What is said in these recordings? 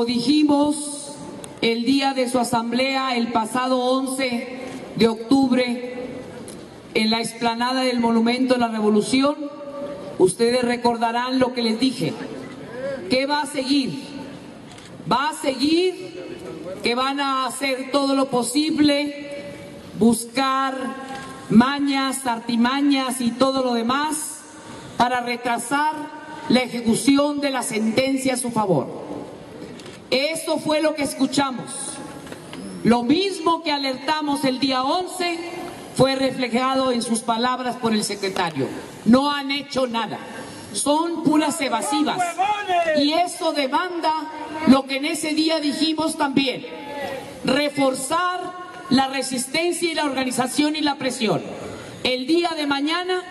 Como dijimos el día de su asamblea, el pasado 11 de octubre, en la explanada del Monumento a la Revolución, ustedes recordarán lo que les dije. ¿Qué va a seguir? Va a seguir que van a hacer todo lo posible, buscar mañas, artimañas y todo lo demás para retrasar la ejecución de la sentencia a su favor. Eso fue lo que escuchamos. Lo mismo que alertamos el día 11 fue reflejado en sus palabras por el secretario. No han hecho nada. Son puras evasivas. Y eso demanda lo que en ese día dijimos también. Reforzar la resistencia y la organización y la presión. El día de mañana,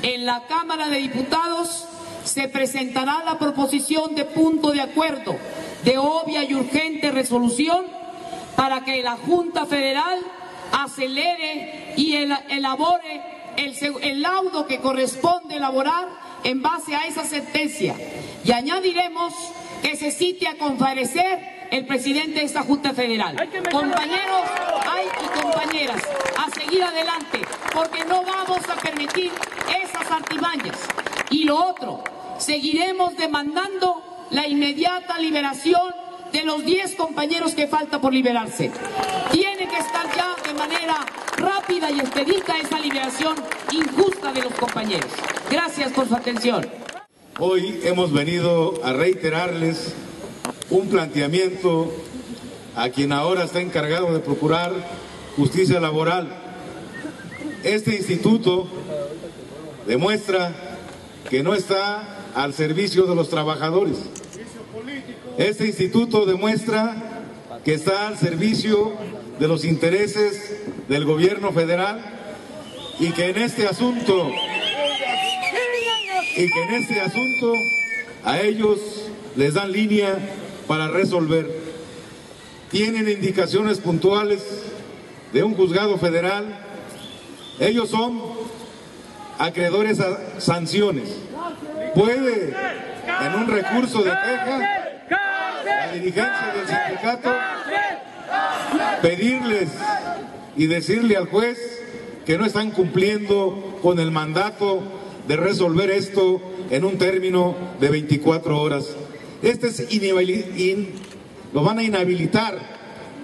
en la Cámara de Diputados, se presentará la proposición de punto de acuerdo de obvia y urgente resolución para que la Junta Federal acelere y elabore el laudo que corresponde elaborar en base a esa sentencia. Y añadiremos que se cite a comparecer el presidente de esta Junta Federal. Compañeros y compañeras, a seguir adelante, porque no vamos a permitir esas artimañas. Y lo otro, seguiremos demandando la inmediata liberación de los 10 compañeros que falta por liberarse. Tiene que estar ya de manera rápida y expedita esa liberación injusta de los compañeros. Gracias por su atención. Hoy hemos venido a reiterarles un planteamiento a quien ahora está encargado de procurar justicia laboral. Este instituto demuestra que no está al servicio de los trabajadores. Este instituto demuestra que está al servicio de los intereses del gobierno federal y que en este asunto a ellos les dan línea para resolver. Tienen indicaciones puntuales de un juzgado federal. Ellos son acreedores a sanciones. Puede, en un recurso de queja, la dirigencia del sindicato pedirles y decirle al juez que no están cumpliendo con el mandato de resolver esto en un término de 24 horas. Lo van a inhabilitar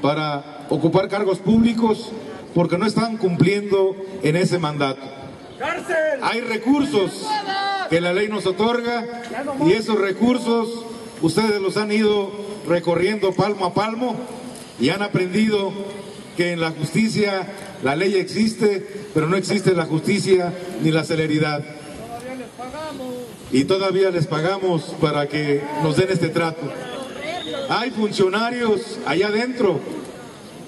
para ocupar cargos públicos porque no están cumpliendo en ese mandato. Hay recursos que la ley nos otorga y esos recursos ustedes los han ido recorriendo palmo a palmo y han aprendido que en la justicia la ley existe, pero no existe la justicia ni la celeridad. Y todavía les pagamos para que nos den este trato. Hay funcionarios allá adentro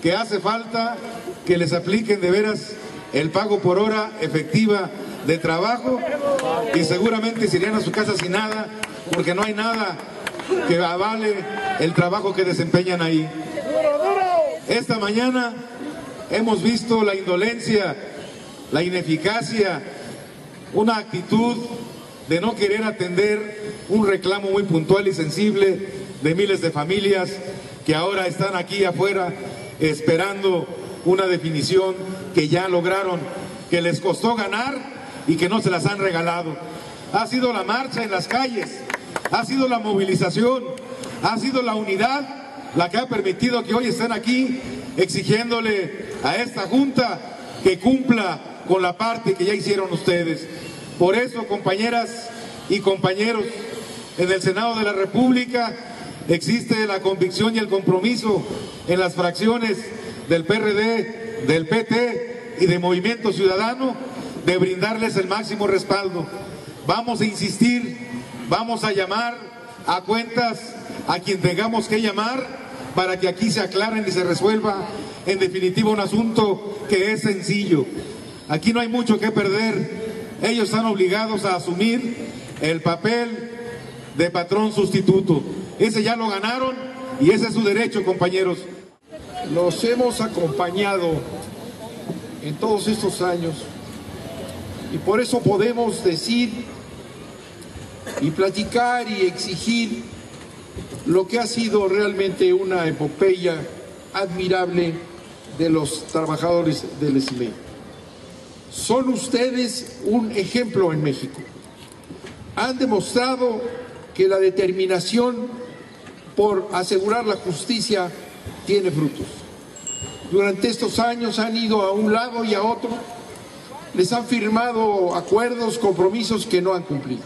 que hace falta que les apliquen de veras el pago por hora efectiva de trabajo y seguramente se irían a su casa sin nada porque no hay nada que avale el trabajo que desempeñan ahí. Esta mañana hemos visto la indolencia, la ineficacia, una actitud de no querer atender un reclamo muy puntual y sensible de miles de familias que ahora están aquí afuera esperando una definición que ya lograron, que les costó ganar y que no se las han regalado. Ha sido la marcha en las calles, ha sido la movilización, ha sido la unidad la que ha permitido que hoy estén aquí exigiéndole a esta Junta que cumpla con la parte que ya hicieron ustedes. Por eso, compañeras y compañeros, en el Senado de la República existe la convicción y el compromiso en las fracciones del PRD, del PT y de Movimiento Ciudadano de brindarles el máximo respaldo. Vamos a insistir, vamos a llamar a cuentas a quien tengamos que llamar para que aquí se aclaren y se resuelva en definitiva un asunto que es sencillo. Aquí no hay mucho que perder. Ellos están obligados a asumir el papel de patrón sustituto. Ese ya lo ganaron y ese es su derecho, compañeros. Los hemos acompañado en todos estos años y por eso podemos decir y platicar y exigir lo que ha sido realmente una epopeya admirable de los trabajadores del SME. Son ustedes un ejemplo en México. Han demostrado que la determinación por asegurar la justicia tiene frutos. Durante estos años han ido a un lado y a otro, les han firmado acuerdos, compromisos que no han cumplido.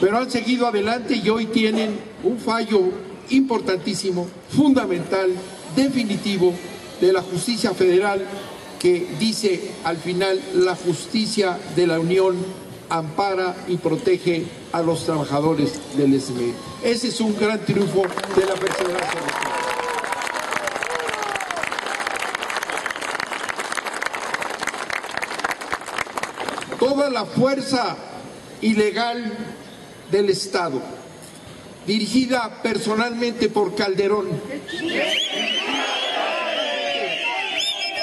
Pero han seguido adelante y hoy tienen un fallo importantísimo, fundamental, definitivo de la justicia federal que dice al final: la justicia de la Unión ampara y protege a los trabajadores del SME. Ese es un gran triunfo de la perseverancia. Toda la fuerza ilegal del Estado, dirigida personalmente por Calderón,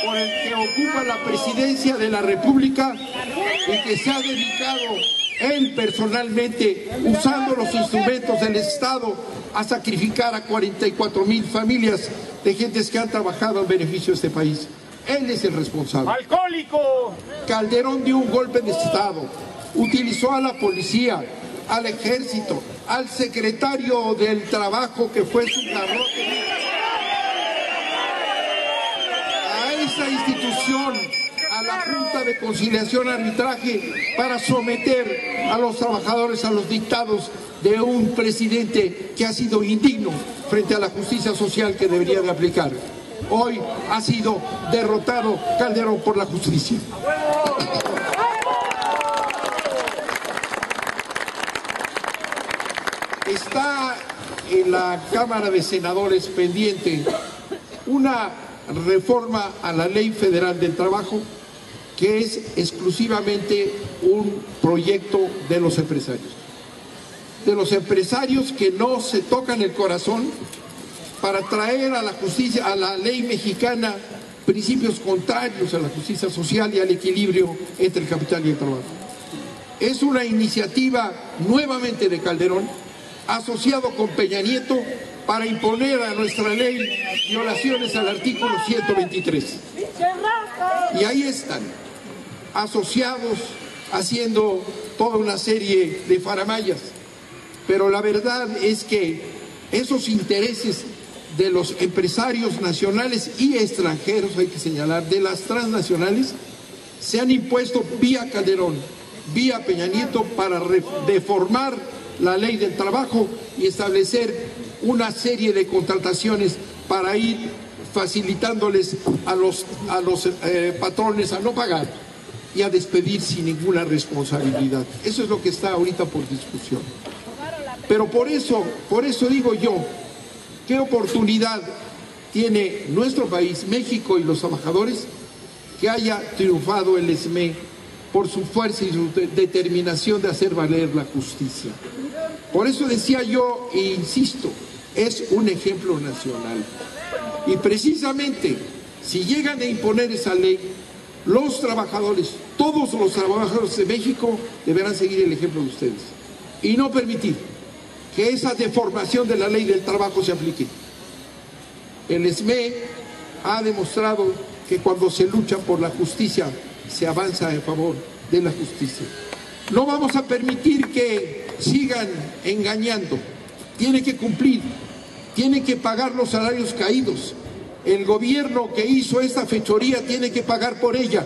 por el que ocupa la presidencia de la República y que se ha dedicado él personalmente, usando los instrumentos del Estado, a sacrificar a 44,000 familias de gentes que han trabajado en beneficio de este país. Él es el responsable. ¡Alcohólico! Calderón dio un golpe de Estado, utilizó a la policía, al ejército, al secretario del trabajo que fue su garrote, a esa institución, a la Junta de Conciliación y Arbitraje, para someter a los trabajadores a los dictados de un presidente que ha sido indigno frente a la justicia social que debería de aplicar. Hoy ha sido derrotado Calderón por la justicia. Está en la Cámara de Senadores pendiente una reforma a la Ley Federal del Trabajo, que es exclusivamente un proyecto de los empresarios que no se tocan el corazón para traer a la justicia, a la ley mexicana, principios contrarios a la justicia social y al equilibrio entre el capital y el trabajo. Es una iniciativa nuevamente de Calderón, asociado con Peña Nieto, para imponer a nuestra ley violaciones al artículo 123. Y ahí están, asociados, haciendo toda una serie de faramayas. Pero la verdad es que esos intereses de los empresarios nacionales y extranjeros, hay que señalar, de las transnacionales, se han impuesto vía Calderón, vía Peña Nieto, para deformar la ley del trabajo y establecer una serie de contrataciones para ir facilitándoles a los patrones a no pagar y a despedir sin ninguna responsabilidad. Eso es lo que está ahorita por discusión. Pero por eso digo yo, ¿qué oportunidad tiene nuestro país, México y los trabajadores, que haya triunfado el SME por su fuerza y su determinación de hacer valer la justicia? Por eso decía yo, e insisto, es un ejemplo nacional. Y precisamente, si llegan a imponer esa ley, los trabajadores, todos los trabajadores de México, deberán seguir el ejemplo de ustedes y no permitir que esa deformación de la ley del trabajo se aplique. El SME ha demostrado que cuando se lucha por la justicia, se avanza en favor de la justicia. No vamos a permitir que sigan engañando. Tiene que cumplir, tiene que pagar los salarios caídos. El gobierno que hizo esta fechoría tiene que pagar por ella.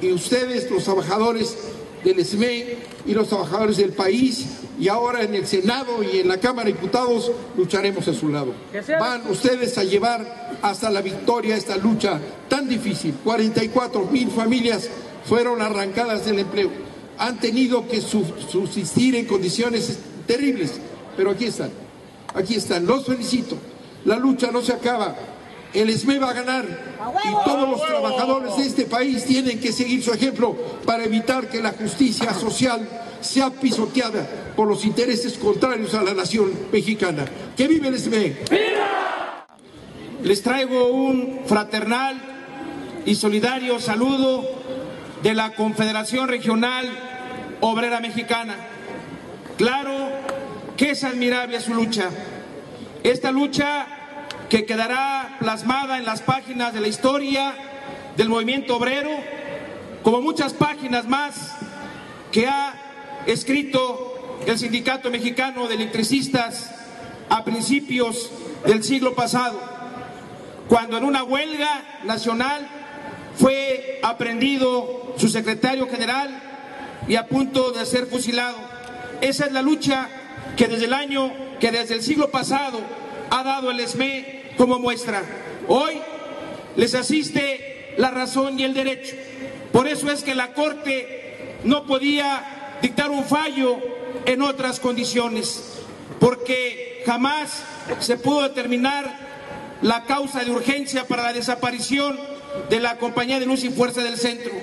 Y ustedes, los trabajadores del SME y los trabajadores del país, y ahora en el Senado y en la Cámara de Diputados, lucharemos a su lado. Van ustedes a llevar hasta la victoria esta lucha tan difícil. 44,000 familias fueron arrancadas del empleo. Han tenido que subsistir en condiciones terribles, pero aquí están, los felicito. La lucha no se acaba, el SME va a ganar y todos los trabajadores de este país tienen que seguir su ejemplo para evitar que la justicia social sea pisoteada por los intereses contrarios a la nación mexicana. ¡Que vive el SME! ¡Viva! Les traigo un fraternal y solidario saludo de la Confederación Regional Obrera Mexicana. Claro que Es admirable su lucha. Esta lucha que quedará plasmada en las páginas de la historia del movimiento obrero, como muchas páginas más que ha escrito el Sindicato Mexicano de Electricistas a principios del siglo pasado, cuando en una huelga nacional fue aprehendido su secretario general y a punto de ser fusilado. Esa es la lucha que desde el siglo pasado ha dado el SME como muestra. Hoy les asiste la razón y el derecho. Por eso es que la Corte no podía dictar un fallo en otras condiciones, porque jamás se pudo determinar la causa de urgencia para la desaparición de la Compañía de Luz y Fuerza del Centro,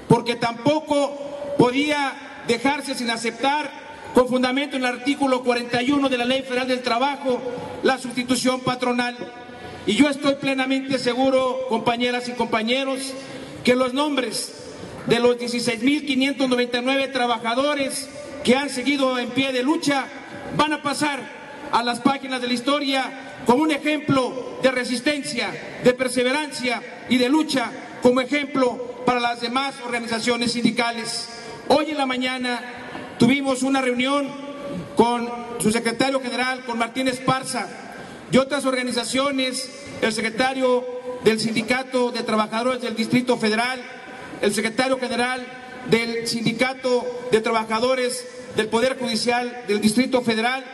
porque tampoco podía dejarse sin aceptar, con fundamento en el artículo 41 de la Ley Federal del Trabajo, la sustitución patronal. Y yo estoy plenamente seguro, compañeras y compañeros, que los nombres de los 16.599 trabajadores que han seguido en pie de lucha van a pasar a las páginas de la historia como un ejemplo de resistencia, de perseverancia y de lucha, como ejemplo para las demás organizaciones sindicales. Hoy en la mañana tuvimos una reunión con su secretario general, con Martín Esparza, y otras organizaciones, el secretario del Sindicato de Trabajadores del Distrito Federal, el secretario general del Sindicato de Trabajadores del Poder Judicial del Distrito Federal,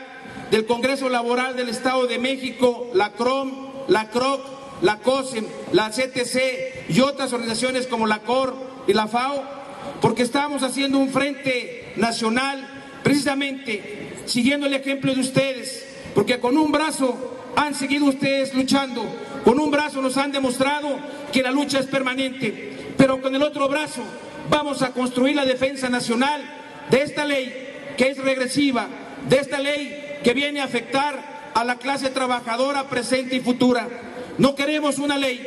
del Congreso Laboral del Estado de México, la CROM, la CROC, la COSEM, la CTC y otras organizaciones como la COR y la FAO, porque estamos haciendo un frente nacional precisamente siguiendo el ejemplo de ustedes, porque con un brazo han seguido ustedes luchando, con un brazo nos han demostrado que la lucha es permanente, pero con el otro brazo vamos a construir la defensa nacional de esta ley que es regresiva, de esta ley que viene a afectar a la clase trabajadora presente y futura. No queremos una ley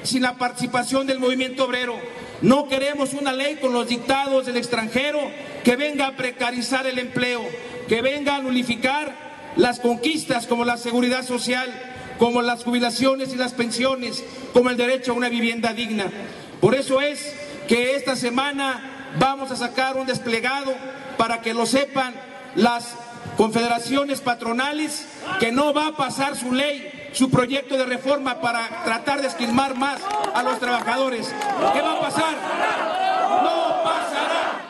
sin la participación del movimiento obrero, no queremos una ley con los dictados del extranjero que venga a precarizar el empleo, que venga a nulificar las conquistas como la seguridad social, como las jubilaciones y las pensiones, como el derecho a una vivienda digna. Por eso es que esta semana vamos a sacar un desplegado para que lo sepan las confederaciones patronales, que no va a pasar su ley, su proyecto de reforma para tratar de esquilmar más a los trabajadores. ¿Qué va a pasar? No pasará,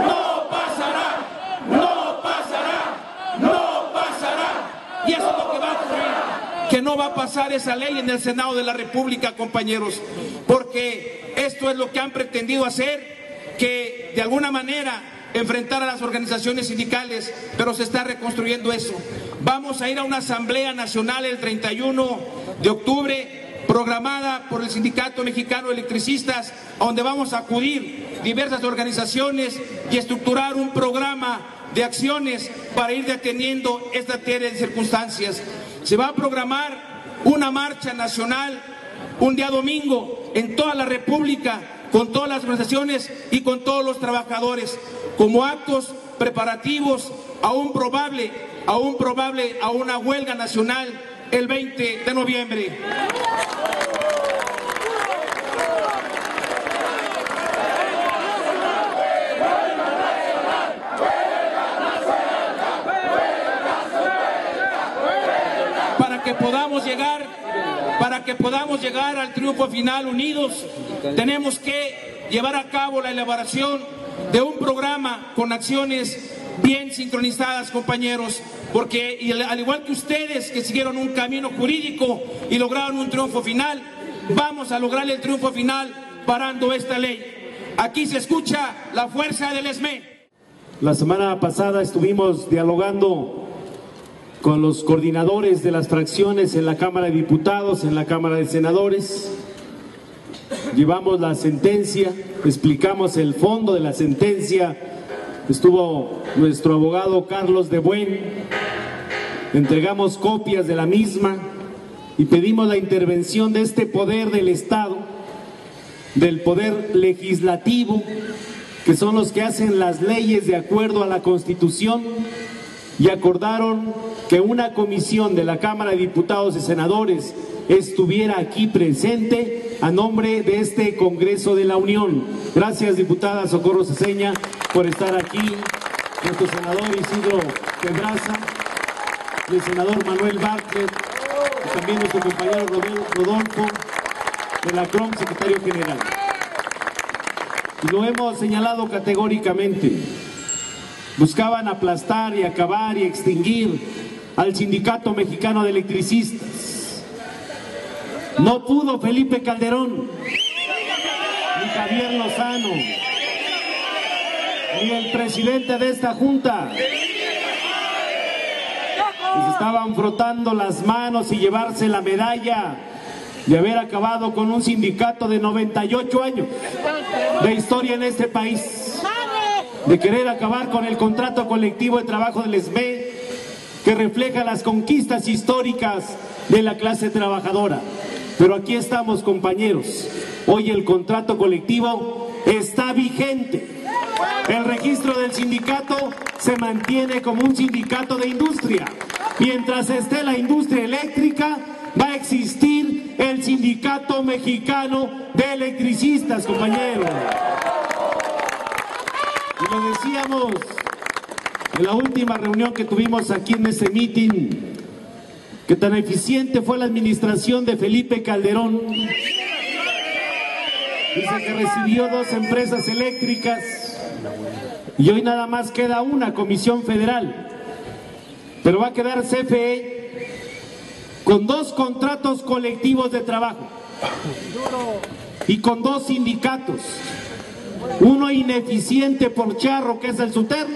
no pasará, no pasará, no pasará. Y eso es lo que va a ocurrir, que no va a pasar esa ley en el Senado de la República, compañeros, porque esto es lo que han pretendido hacer, que de alguna manera enfrentar a las organizaciones sindicales, pero se está reconstruyendo eso. Vamos a ir a una asamblea nacional el 31 de octubre, programada por el Sindicato Mexicano de Electricistas, a donde vamos a acudir diversas organizaciones y estructurar un programa de acciones para ir deteniendo esta serie de circunstancias. Se va a programar una marcha nacional un día domingo en toda la República, con todas las organizaciones y con todos los trabajadores, como actos preparativos a una huelga nacional el 20 de noviembre. Para que podamos llegar al triunfo final unidos, tenemos que llevar a cabo la elaboración de un programa con acciones bien sincronizadas, compañeros, porque al igual que ustedes que siguieron un camino jurídico y lograron un triunfo final, vamos a lograr el triunfo final parando esta ley. Aquí se escucha la fuerza del SME. La semana pasada estuvimos dialogando con los coordinadores de las fracciones en la Cámara de Diputados, en la Cámara de Senadores. Llevamos la sentencia, explicamos el fondo de la sentencia. Estuvo nuestro abogado Carlos de Buen, entregamos copias de la misma y pedimos la intervención de este poder del Estado, del poder legislativo, que son los que hacen las leyes de acuerdo a la Constitución, y acordaron que una comisión de la Cámara de Diputados y Senadores estuviera aquí presente a nombre de este Congreso de la Unión. Gracias, diputada Socorro Ceseña, por estar aquí. Nuestro senador Isidro Pedraza, el senador Manuel Bartlett, y también nuestro compañero Rodolfo de la CROM, secretario general. Y lo hemos señalado categóricamente. Buscaban aplastar y acabar y extinguir al Sindicato Mexicano de Electricistas. No pudo Felipe Calderón, ni Javier Lozano, ni el presidente de esta junta. Les estaban frotando las manos y llevarse la medalla de haber acabado con un sindicato de 98 años de historia en este país, de querer acabar con el contrato colectivo de trabajo del SME, que refleja las conquistas históricas de la clase trabajadora. Pero aquí estamos, compañeros. Hoy el contrato colectivo está vigente. El registro del sindicato se mantiene como un sindicato de industria. Mientras esté la industria eléctrica, va a existir el Sindicato Mexicano de Electricistas, compañeros. Y lo decíamos en la última reunión que tuvimos aquí en este meeting, que tan eficiente fue la administración de Felipe Calderón. Dice que recibió 2 empresas eléctricas y hoy nada más queda una comisión federal, pero va a quedar CFE con 2 contratos colectivos de trabajo y con 2 sindicatos, uno ineficiente por charro, que es el SUTER,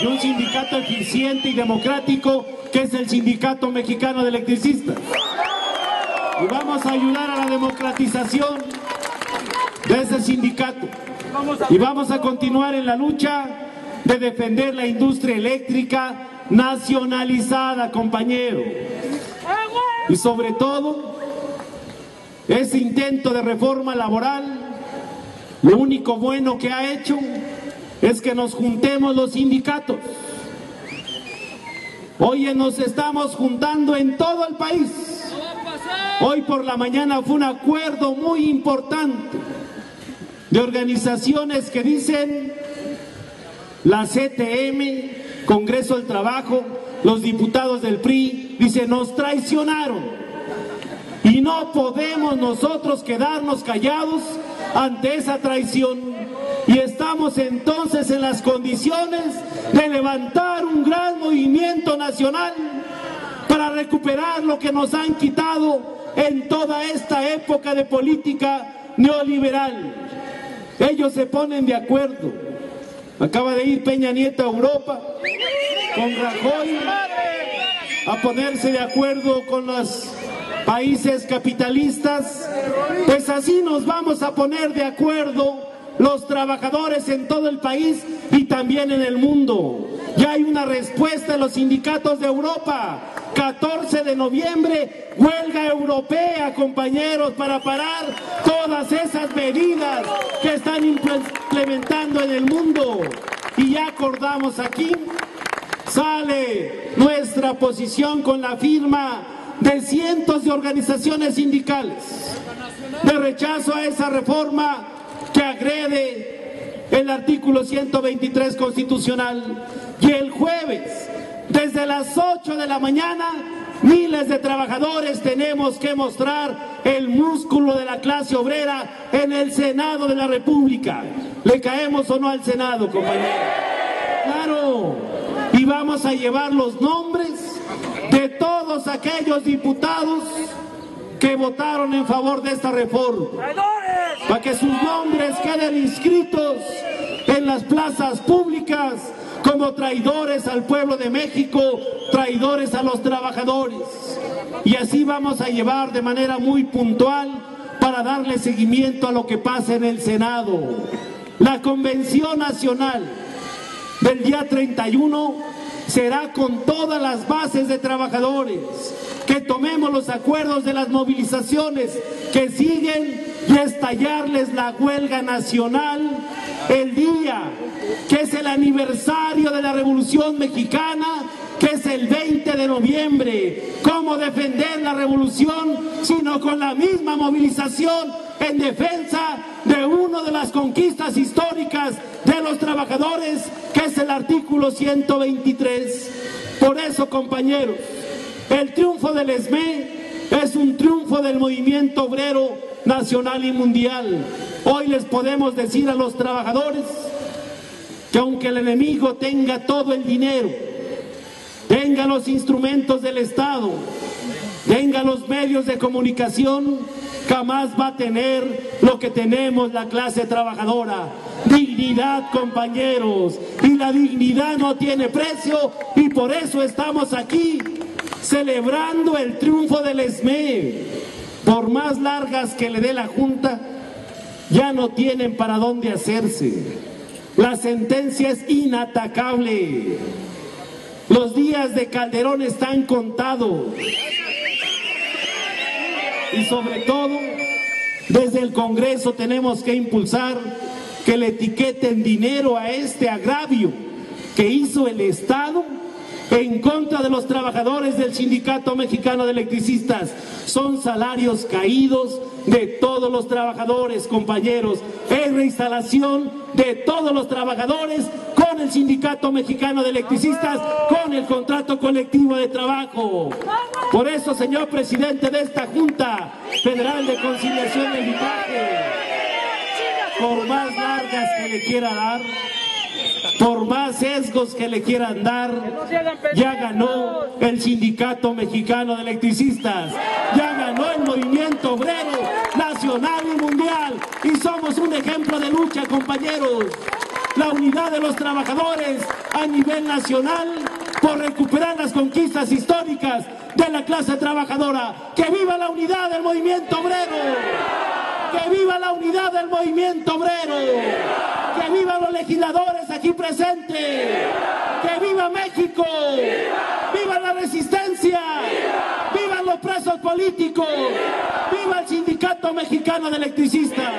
y un sindicato eficiente y democrático, que es el Sindicato Mexicano de Electricistas. Y vamos a ayudar a la democratización de ese sindicato. Y vamos a continuar en la lucha de defender la industria eléctrica nacionalizada, compañero. Y sobre todo, ese intento de reforma laboral, lo único bueno que ha hecho es que nos juntemos los sindicatos. Hoy nos estamos juntando en todo el país. Hoy por la mañana fue un acuerdo muy importante de organizaciones que dicen: la CTM, Congreso del Trabajo, los diputados del PRI, dicen, nos traicionaron. Y no podemos nosotros quedarnos callados ante esa traición. Y estamos entonces en las condiciones de levantar un gran movimiento nacional para recuperar lo que nos han quitado en toda esta época de política neoliberal. Ellos se ponen de acuerdo. Acaba de ir Peña Nieto a Europa con Rajoy a ponerse de acuerdo con los países capitalistas. Pues así nos vamos a poner de acuerdo los trabajadores en todo el país y también en el mundo. Ya hay una respuesta de los sindicatos de Europa. 14 de noviembre, huelga europea, compañeros, para parar todas esas medidas que están implementando en el mundo. Y ya acordamos aquí, sale nuestra posición con la firma de cientos de organizaciones sindicales de rechazo a esa reforma que agrede el artículo 123 constitucional. Y el jueves, desde las 8 de la mañana, miles de trabajadores tenemos que mostrar el músculo de la clase obrera en el Senado de la República. ¿Le caemos o no al Senado, compañeros? Claro. Y vamos a llevar los nombres de todos aquellos diputados que votaron en favor de esta reforma, para que sus nombres queden inscritos en las plazas públicas como traidores al pueblo de México, traidores a los trabajadores. Y así vamos a llevar de manera muy puntual para darle seguimiento a lo que pasa en el Senado. La Convención Nacional del día 31 será con todas las bases de trabajadores, que tomemos los acuerdos de las movilizaciones que siguen y estallarles la huelga nacional el día que es el aniversario de la Revolución Mexicana, que es el 20 de noviembre. ¿Cómo defender la revolución sino con la misma movilización en defensa de una de las conquistas históricas de los trabajadores, que es el artículo 123? Por eso, compañeros, el triunfo del ESME es un triunfo del movimiento obrero nacional y mundial. Hoy les podemos decir a los trabajadores que aunque el enemigo tenga todo el dinero, tenga los instrumentos del Estado, tenga los medios de comunicación, jamás va a tener lo que tenemos la clase trabajadora: dignidad, compañeros, y la dignidad no tiene precio, y por eso estamos aquí celebrando el triunfo del ESME. Por más largas que le dé la Junta, ya no tienen para dónde hacerse. La sentencia es inatacable. Los días de Calderón están contados. Y sobre todo, desde el Congreso tenemos que impulsar que le etiqueten dinero a este agravio que hizo el Estado en contra de los trabajadores del Sindicato Mexicano de Electricistas. Son salarios caídos de todos los trabajadores, compañeros. Es reinstalación de todos los trabajadores con el Sindicato Mexicano de Electricistas, con el contrato colectivo de trabajo. Por eso, señor presidente de esta Junta Federal de Conciliación y Arbitraje, por más largas que le quiera dar, por más sesgos que le quieran dar, ya ganó el Sindicato Mexicano de Electricistas, ya ganó el movimiento obrero nacional y mundial, y somos un ejemplo de lucha, compañeros. La unidad de los trabajadores a nivel nacional por recuperar las conquistas históricas de la clase trabajadora. ¡Que viva la unidad del movimiento obrero! ¡Que viva la unidad del movimiento obrero! ¡Que vivan los legisladores aquí presentes! ¡Que viva México! ¡Viva la resistencia! ¡Vivan los presos políticos! ¡Viva el Sindicato Mexicano de Electricistas!